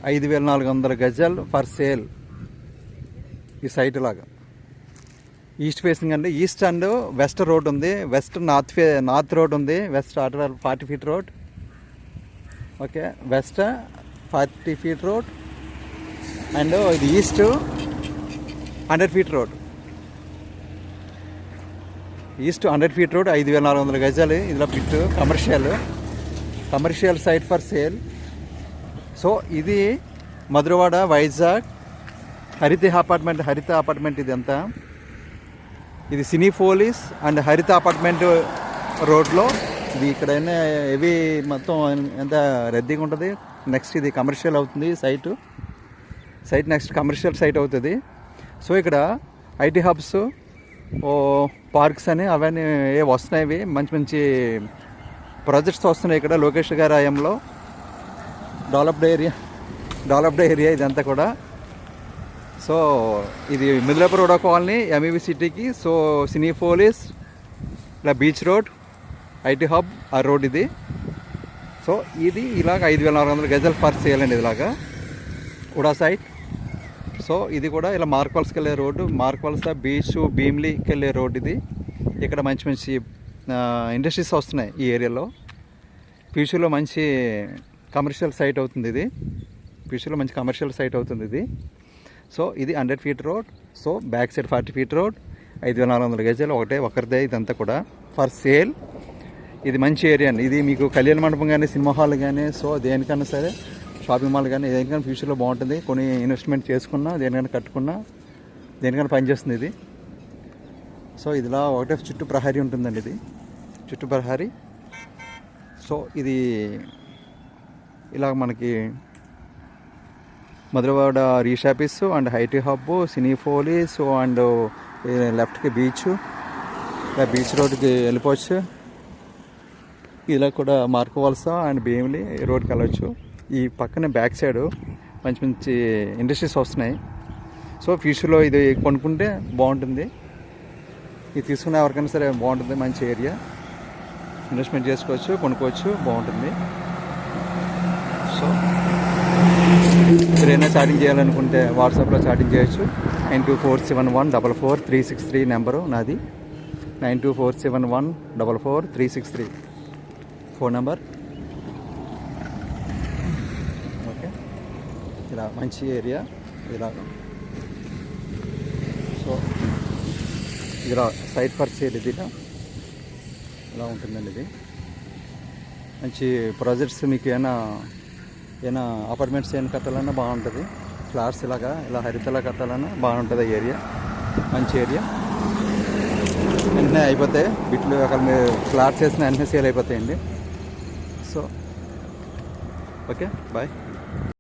5,400 గజాలు for sale. ఈ site లాగా ఈస్ట్ ఫేసింగ్ అండి. ఈస్ట్ అండ్ వెస్ట్ రోడ్ ఉంది, వెస్ట్ నార్త్ రోడ్ ఉంది. West 40 feet road. Okay, west 40 feet road and ఇది east 100 feet road. East 100 feet road, 5,400 గజాలు. ఇందులో bit commercial site for sale. So ఇది మధురవాడ, వైజాగ్ హరిత అపార్ట్మెంట్ ఇది అంతా. ఇది సినీపోలిస్ అండ్ హరిత అపార్ట్మెంట్ రోడ్లో ఇది. ఇక్కడైనా హెవీ మొత్తం ఎంత రద్దీగా ఉంటుంది. నెక్స్ట్ ఇది కమర్షియల్ అవుతుంది సైట్ నెక్స్ట్ కమర్షియల్ సైట్ అవుతుంది. సో ఇక్కడ ఐటీ హబ్స్, పార్క్స్ అని అవన్నీ వస్తున్నాయి. మంచి ప్రాజెక్ట్స్ వస్తున్నాయి ఇక్కడ. లోకేష్ గారి హయాంలో డెవలప్డ్ ఏరియా ఇదంతా కూడా. సో ఇది మిదిలాపురం కాలనీ, ఎంఈవి సిటీకి. సో సినీపోలిస్, ఇలా బీచ్ రోడ్, ఐటీ హబ్ ఆ రోడ్ ఇది. సో ఇది ఇలాగ 5,400 గజాలు ఫర్ సేల్ అండి. ఇలాగా ఉడా సైట్. సో ఇది కూడా ఇలా మార్క్వల్స్కి వెళ్ళే రోడ్డు, మార్క్వల్స్ బీచ్, భీమ్లీకి వెళ్ళే రోడ్ ఇది. ఇక్కడ మంచి ఇండస్ట్రీస్ వస్తున్నాయి ఈ ఏరియాలో. ఫ్యూచర్లో మంచి కమర్షియల్ సైట్ అవుతుంది ఇది. సో ఇది 100 feet road. So back side 40 feet road, 5,400 గజాలు ఒకరిదే ఇదంతా కూడా ఫర్ సేల్. ఇది మంచి ఏరియా అండి. ఇది మీకు కళ్యాణ మండపం కానీ, సినిమా హాల్ కానీ, సో దేనికన్నా సరే, షాపింగ్ మాల్ కానీ దేనికైనా ఫ్యూచర్లో బాగుంటుంది. కొన్ని ఇన్వెస్ట్మెంట్ చేసుకున్నా, దేనికైనా కట్టుకున్నా, దేనికైనా పనిచేస్తుంది ఇది. సో ఇదిలా ఒకటే చుట్టూ ప్రహరీ ఉంటుందండి. ఇది చుట్టూ ప్రహరీ. సో ఇది ఇలా మనకి మధురవాడ రీషాపీస్ and IT hub, Cinepolis and లెఫ్ట్కి బీచ్ రోడ్కి వెళ్ళిపోవచ్చు. ఇలా కూడా మార్కోవలస అండ్ భీమిలి రోడ్కి వెళ్ళవచ్చు. ఈ పక్కన బ్యాక్ సైడ్ మంచి ఇండస్ట్రీస్ వస్తున్నాయి. సో ఫ్యూచర్లో ఇది కొనుక్కుంటే బాగుంటుంది. ఇది తీసుకునే ఎవరికైనా సరే బాగుంటుంది. మంచి ఏరియా, ఇన్వెస్ట్మెంట్ చేసుకోవచ్చు, కొనుక్కోవచ్చు, బాగుంటుంది. సో మీరైనా చాటింగ్ చేయాలనుకుంటే వాట్సాప్లో చాటింగ్ చేయొచ్చు. 9247144363 నెంబరు నాది. 9247144363 ఫోన్ నెంబర్. ఓకే, ఇలా మంచి ఏరియా ఇలా. సో ఇలా సైట్ ఫర్ సేల్ ఇది ఇలా ఉంటుందండి. ఇది మంచి ప్రాజెక్ట్స్. మీకు ఏమైనా అపార్ట్మెంట్స్ ఏమైనా కట్టాలన్నా బాగుంటుంది. ఫ్లాట్స్ ఇలా హరితలా కట్టాలన్నా బాగుంటుంది. ఈ ఏరియా మంచి ఏరియా. వెంటనే అయిపోతాయి బిట్లు. అక్కడ మీరు ఫ్లాట్స్ వేసిన వెంటనే సేల్ అయిపోతాయండి. So okay, bye.